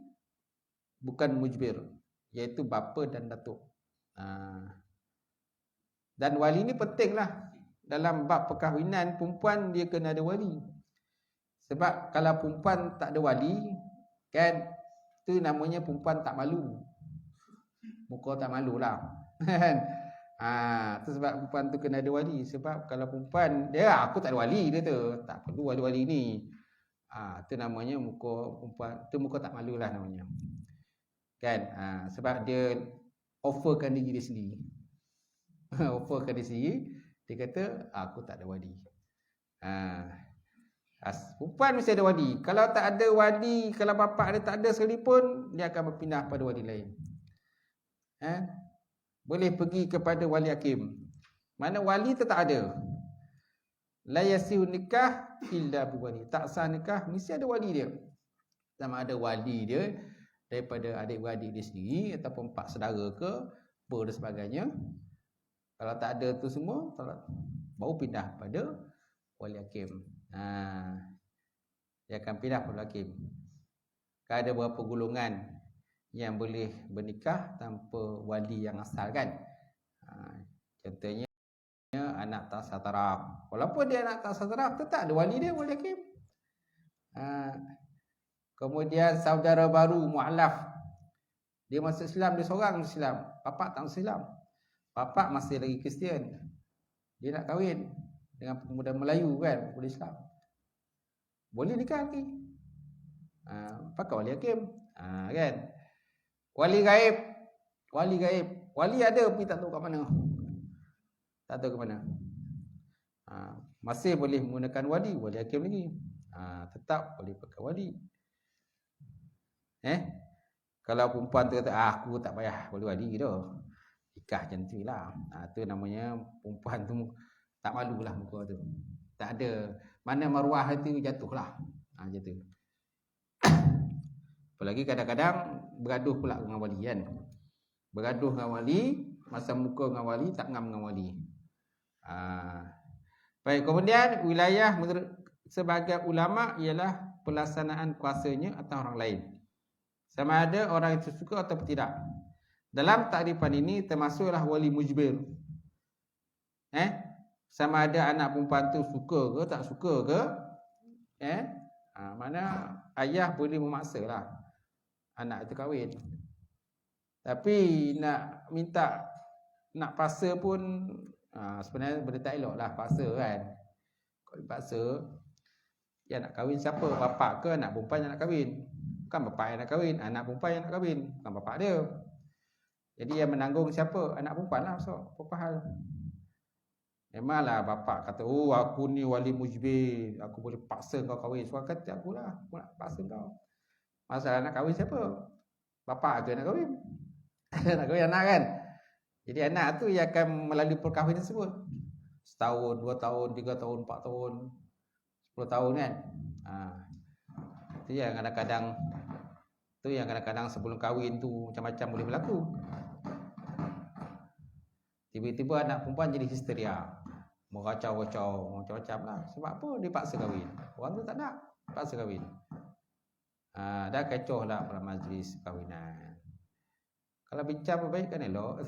bukan mujbir, iaitu bapa dan datuk. Dan wali ni pentinglah. Dalam bab perkahwinan, perempuan dia kena ada wali. Sebab kalau perempuan tak ada wali, kan, tu namanya perempuan tak malu. Muka tak malu lah. Tu sebab perempuan tu kena ada wali. Sebab kalau perempuan, dia aku tak ada wali, dia tu tak perlu wali-wali ni. Tu namanya muka perempuan, tu muka tak malu lah namanya. Kan? Sebab dia offerkan diri dia sendiri. Offerkan diri sendiri, dia kata aku tak ada wali. Perempuan mesti ada wali. Kalau tak ada wali, kalau bapak dia tak ada sekalipun, dia akan berpindah pada wali lain. Boleh pergi kepada wali hakim. Mana wali tu tak ada. La yasihu nikah illa bi wali. Tak sah nikah mesti ada wali dia. Sama ada wali dia daripada adik-beradik dia sendiri ataupun pak saudara ke, apa dan sebagainya. Kalau tak ada tu semua, baru pindah pada wali hakim. Dia akan pindah pada hakim. Kan ada beberapa golongan yang boleh bernikah tanpa wali yang asal kan. Contohnya anak tak sah taraf. Walaupun dia anak tak sah taraf, tetap ada wali dia, wali hakim. Kemudian saudara baru mu'alaf. Dia masuk Islam, dia seorang Islam. Bapak tak masuk Islam. Bapak masih lagi Kristian. Dia nak kahwin dengan pemuda Melayu kan, pemuda Islam. Boleh nikah lagi. Pakai wali hakim. Kan? Wali gaib. Wali gaib. Wali ada tapi tak tahu kat mana. Tak tahu ke mana. Masih boleh menggunakan wali hakim lagi. Tetap boleh pakai wali. Kalau perempuan tu kata aku tak payah wali dah. Nikah macam tu lah. Tu namanya perempuan tu tak malulah muka tu. Tak ada. Mana maruah tu jatuh lah. Macam tu. Apalagi kadang-kadang bergaduh pula dengan wali kan. Bergaduh dengan wali, masa muka dengan wali, tak ngam dengan wali. Baik, kemudian wilayah menurut sebagai ulama ialah pelaksanaan kuasanya atau orang lain. Sama ada orang itu suka atau tidak. Dalam takrifan ini termasuklah wali mujbir. Sama ada anak perempuan tu suka ke tak suka ke. Mana ayah boleh memaksa lah anak itu kahwin. Tapi nak minta, nak paksa pun sebenarnya benda tak elok lah paksa kan. Kalau dipaksa, dia nak kahwin siapa? Bapak ke anak perempuan yang nak kahwin? Bukan bapak yang nak kahwin, anak perempuan yang nak kahwin. Bukan bapak dia. Jadi yang menanggung siapa? Anak perempuan lah. So, apa hal? Memanglah bapak kata, oh aku ni wali mujbir, aku boleh paksa kau kahwin. So kata aku lah, aku nak paksa kau. Masalah nak kahwin siapa? Bapak ke nak kahwin? Nak kahwin anak kan? Jadi anak tu yang akan melalui perkahwinan tersebut. Setahun, 2 tahun, 3 tahun, 4 tahun, 10 tahun kan? Itu yang kadang-kadang sebelum kahwin tu macam-macam boleh berlaku. Tiba-tiba anak perempuan jadi histeria, meracau-racau macam-macam lah. Sebab apa? Dia paksa kahwin. Orang tu tak nak, paksa kahwin. Dah kecoh lah pada majlis kahwinan. Kalau bincang baik kan elok.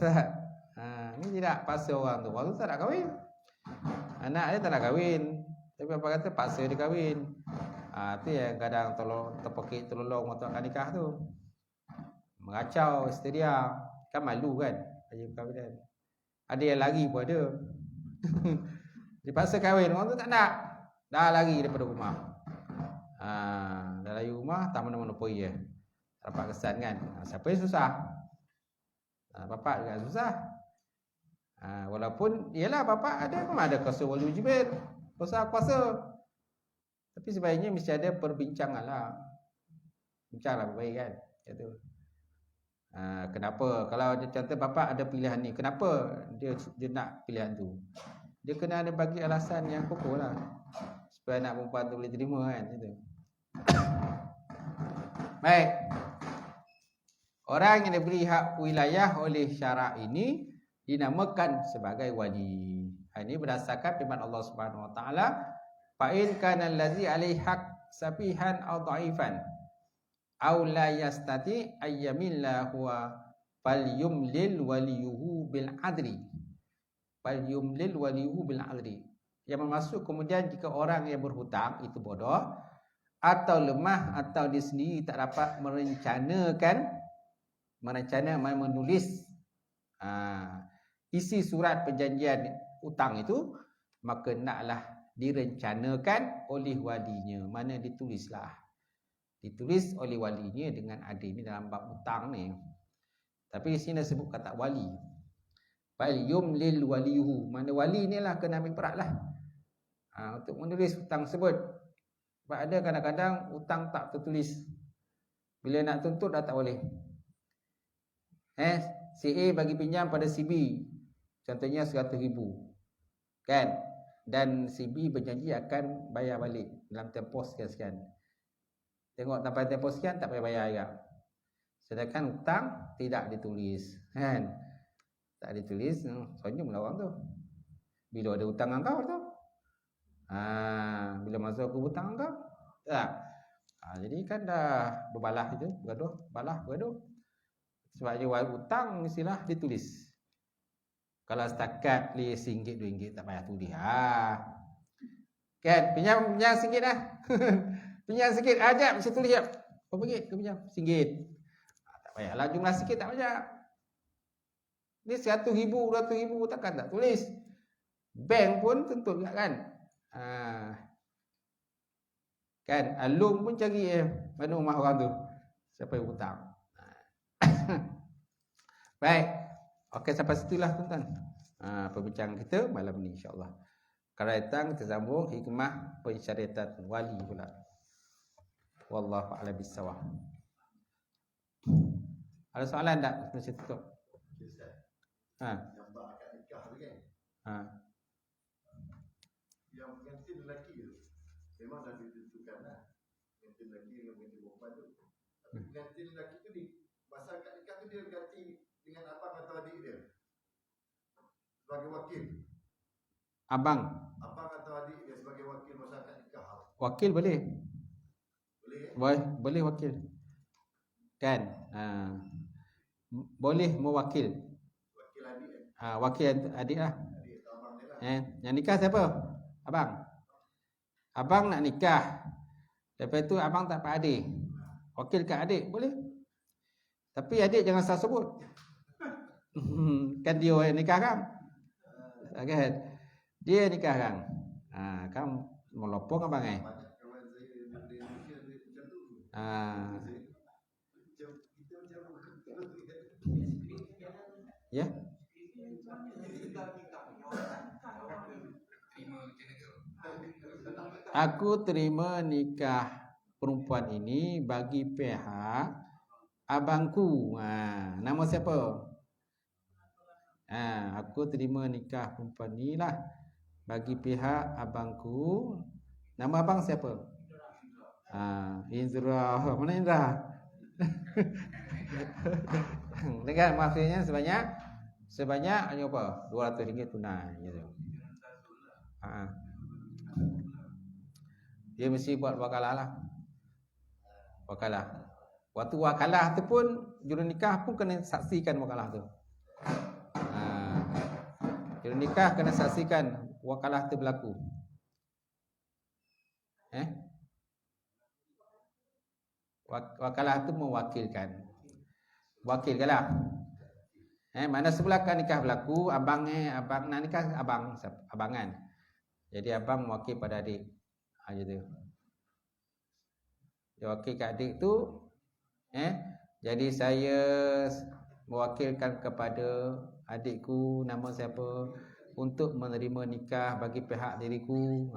Ni tidak paksa orang tu. Orang tu tak nak kahwin. Anak dia tak nak kahwin. Tapi apa kata paksa dia kahwin. Tu yang kadang terpekik terlolong waktu akan nikah tu. Meracau, histeria. Kan malu kan majlis perkahwinan. Ada yang lari pun ada. Dipaksa kahwin, orang tu tak nak. Dah lari daripada rumah. Dah lari rumah, tak mana-mana pergi ya. Dapat kesan kan. Siapa yang susah? Bapak juga susah. Walaupun ialah bapak ada, memang ada kuasa wali mujbir, kuasa. Tapi sebaiknya mesti ada perbincangan lah. Bincanglah baik kan. Gitu. Kenapa? Kalau dia contoh bapa ada pilihan ni, kenapa dia nak pilihan tu? Dia kena ada bagi alasan yang kokoh lah, supaya anak perempuan tu boleh terima kan, gitu. Baik. Orang yang diberi hak wilayah oleh syarak ini dinamakan sebagai wali. Ini berdasarkan firman Allah Subhanahu Wa Taala, fa in kana allazi alaihi haq safihan aw dha'ifan aw la yastati ayyamilla huwa falyumlil waliyuhu bil adli. Falyumlil waliyuhu bil adli. Yang bermaksud kemudian jika orang yang berhutang itu bodoh atau lemah atau dia sendiri tak dapat menulis isi surat perjanjian hutang itu, maka naklah direncanakan oleh walinya. Mana ditulis oleh walinya dengan adil. Ini dalam bab hutang ni. Tapi di sini sebut kata wali. Fal yumlil waliyuhu. Mana wali ni lah kena ambil perat lah untuk menulis hutang tersebut. Sebab ada kadang-kadang hutang tak tertulis. Bila nak tuntut dah tak boleh. Si A bagi pinjam pada si B, contohnya 100,000, kan? Dan si B berjanji akan bayar balik dalam tempoh sekian-sekian. Tengok sampai tempoh sekian tak payah bayar juga. Sedangkan hutang tidak ditulis, kan? Tak ditulis, senyum lah orang tu. Bila ada hutang dengan kau tu, bila masa aku hutang dengan kau, tak? Jadi kan dah berbalah itu, bergaduh. Sebab dia hutang mestilah ditulis. Kalau setakat RM1, RM2 tak payah tulis. Kan, pinjam RM1 dah. Pinjam sikit, jap mesti tulis jap. Berapa ringgit kau pinjam? RM1. Tak payahlah jumlah sikit tak banyak. Ni RM100,000, RM200,000 takkan tak tulis. Bank pun tuntut juga kan. Kan, alung pun cari mana rumah orang tu. Siapa yang hutang. Baik. Okey, sampai situlah tuan-tuan. Perbincangan kita malam ni insya-Allah. Kalau datang kita sambung hikmah pensyariatan wali pula. Wallahu a'lam bissawab. Ada soalan tak? Mesti tutup. Yang bak akad nikah tu kan. Yang pengantin lelaki tu memang dah ditentukan lah. Pengantin lelaki dengan pengantin perempuan tu. Tapi pengantin lelaki tu masa akad nikah tu dia ganti dengan abang atau adik dia sebagai wakil. Abang Atau adik dia sebagai wakil masa akad nikah. Wakil boleh. Boleh wakil. Kan? Boleh mewakil. Wakil adik wakil adik lah. Adik atau abang dia lah. Yang nikah siapa? Abang. Abang nak nikah. Lepas tu abang tak dapat adik. Wakil kat adik boleh. Tapi adik jangan salah sebut. Kan dia yang nikah kan? Kan? Dia nikah kan? Kan melopong abang Banyak kawan saya di Malaysia macam tu. Kita macam Ya. Aku terima nikah perempuan ini bagi pihak abangku. Nama siapa? Aku terima nikah perempuan ni lah bagi pihak abangku. Nama abang siapa? Indra. Mana Indra? Dengan maksudnya sebanyak hanya apa? RM200 tunai gitu. Dia mesti buat wakalah lah. Wakalah. Waktu wakalah tu pun juru nikah pun kena saksikan wakalah tu. Juru nikah kena saksikan wakalah tu berlaku. Wakalah tu mewakilkan. Wakilkan lah. Mana sebelah kan nikah berlaku, abang nak nikah abangan. Jadi abang mewakil pada adik. Gitu. Dia wakil kat adik tu, jadi saya mewakilkan kepada adikku nama siapa untuk menerima nikah bagi pihak diriku.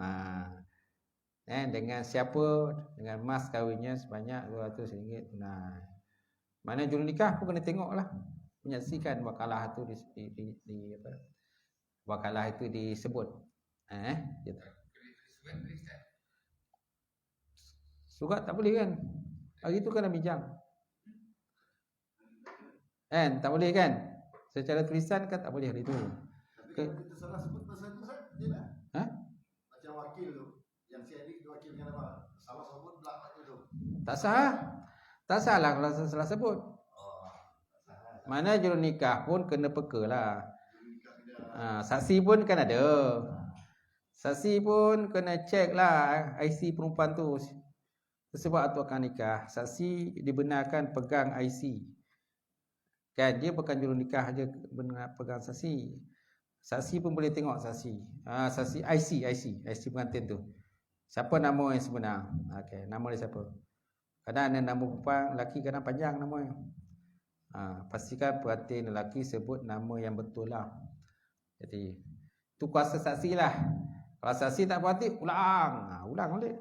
Dengan siapa? Dengan mas kahwinnya sebanyak RM200 tunai. Mana juru nikah pun kena tengoklah, menyaksikan wakalah itu di apa? Wakalah itu disebut. Gitu. Surat tak boleh kan? Hari itu kena bincang. Tak boleh kan? Secara tulisan kan tak boleh hari itu. Tapi kalau kita salah sebut pasal itu dia dah. Macam wakil tu, yang si adik tu wakil dengan apa? Salah sebut belakang tu. Tak sah. Tak salah kalau salah sebut. Mana juru nikah pun kena peka lah. Saksi pun kan ada. Saksi pun kena cek lah IC perempuan tu. Sebab tu akan nikah, saksi dibenarkan pegang IC. Kan dia bukan juru nikah je benar pegang saksi. Saksi pun boleh tengok saksi. Saksi IC pengantin tu. Siapa nama yang sebenar? Okey, nama dia siapa? Kadang ada nama perempuan, lelaki kadang panjang nama dia. Pastikan pengantin lelaki sebut nama yang betul lah. Jadi tu kuasa saksi lah. Kalau saksi tak berhati, ulang balik.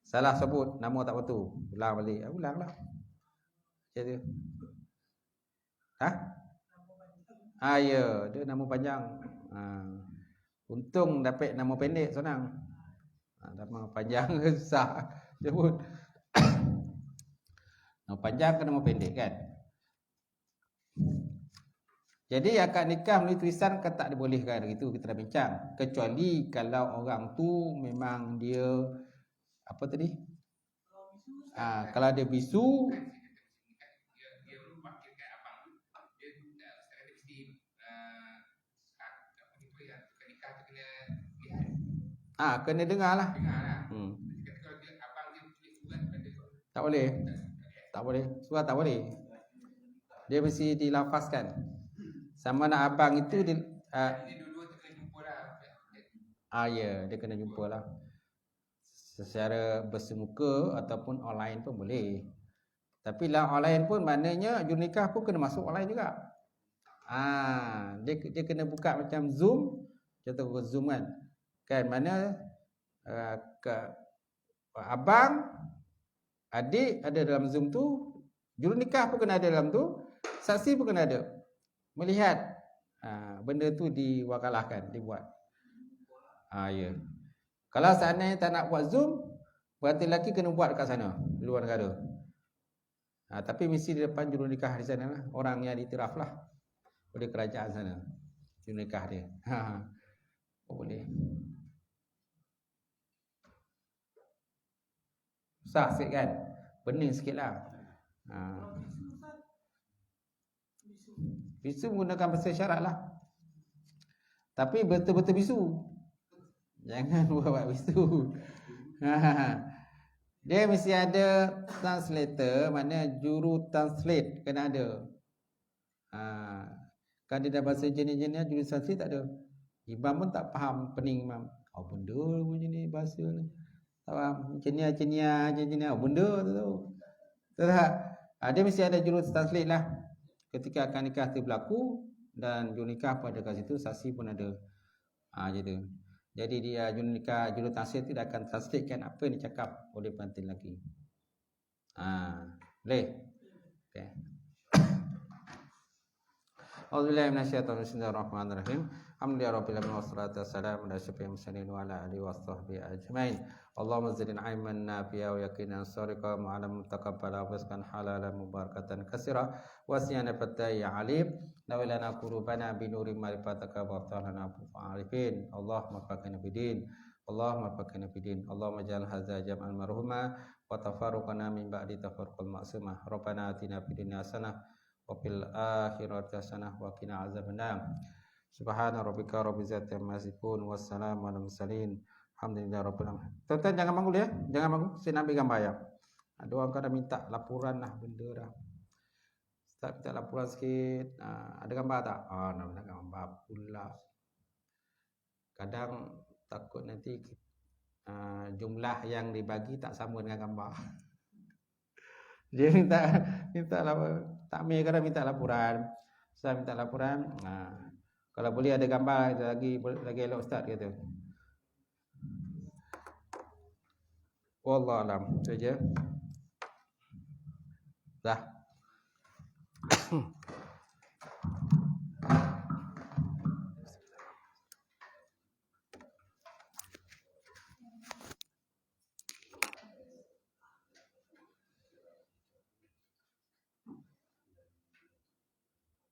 Salah sebut nama tak betul, ulang balik. Ulang lah. Macam tu. Ya, dia nama panjang. Untung dapat nama pendek senang. Nama panjang susah sebut. Nama panjang ke nama pendek kan? Jadi akad nikah melalui tulisan kan tak dibolehkan, itu kita dah bincang. Kecuali kalau orang tu memang dia apa tadi? Kalau dia bisu, kena dengar lah. Tak boleh. Surat tak boleh. Dia mesti dilafazkan. Sama nak abang itu dia dia kena jumpa lah. Secara bersemuka ataupun online pun boleh. Tapi lah online pun maknanya juru nikah pun kena masuk online juga. Dia kena buka macam Zoom, contoh Zoom kan. Kan mana abang, adik ada dalam Zoom tu, juru nikah pun kena ada dalam tu, saksi pun kena ada. Melihat benda tu diwakalahkan, dibuat. Ya. Kalau seandainya tak nak buat Zoom, berarti lelaki kena buat kat sana, di luar negara. Tapi mesti di depan juru nikah di sana lah. Orang yang diiktiraf lah oleh kerajaan sana, juru nikah dia. Boleh. Susah sikit kan? Pening sikit lah. Bisu menggunakan bahasa syarat lah. Tapi betul-betul bisu. Jangan buat bisu. Dia mesti ada translator, mana juru translate kena ada. Kan dia dah bahasa jenis-jenis, juru translate tak ada. Imam pun tak faham, pening imam. Benda jenis bahasa ni. Tak faham. Jenis benda tu. Tak. Dia mesti ada juru translate lah. Ketika akan nikah tu berlaku dan juru nikah pada kat situ, saksi pun ada. Gitu. Jadi dia juru nikah, juru translate tidak akan translatekan apa yang dicakap oleh pengantin lelaki. Boleh? Okey. Auzubillahi minasyaitonir rajim. Bismillahirrahmanirrahim. Alhamdulillahirabbil alamin wassalatu wassalamu ala asyrofil mursalin wa ala alihi washabbihi ajmain. Allahumma zidna ilman nafi'a wa yaqinan sadiqan wa 'alaman mutaqabbala wa rizqan halalan mubarakatan katsira wa siyana fatai alim lawlana qulubana bi nuri ma'rifataka wa ta'alana fa'arifin. Allahumma faqina bidin. Allahumma faqina bidin. Allahumma ja'al hadza jam'an marhuma wa tafarruqana min ba'di tafarruqal ma'sumah. Rabbana atina fid dunya hasanah wa fil akhirati hasanah wa qina azabannar. Subhana rabbika rabbil izzati amma yasifun wassalamu alal mursalin. Alhamdulillahirabbil alamin. Tuan-tuan jangan bangun ya. Jangan bangun. Saya nak ambil gambar ya. Ada orang kadang minta laporan lah benda dah. Ustaz minta laporan sikit. Ada gambar tak? Nak minta gambar pula. Kadang takut nanti jumlah yang dibagi tak sama dengan gambar. Dia minta laporan. Takmir kadang minta laporan. Ustaz minta laporan. Kalau boleh ada gambar lagi elok Ustaz kata. Wallahu alam. Itu je. Dah.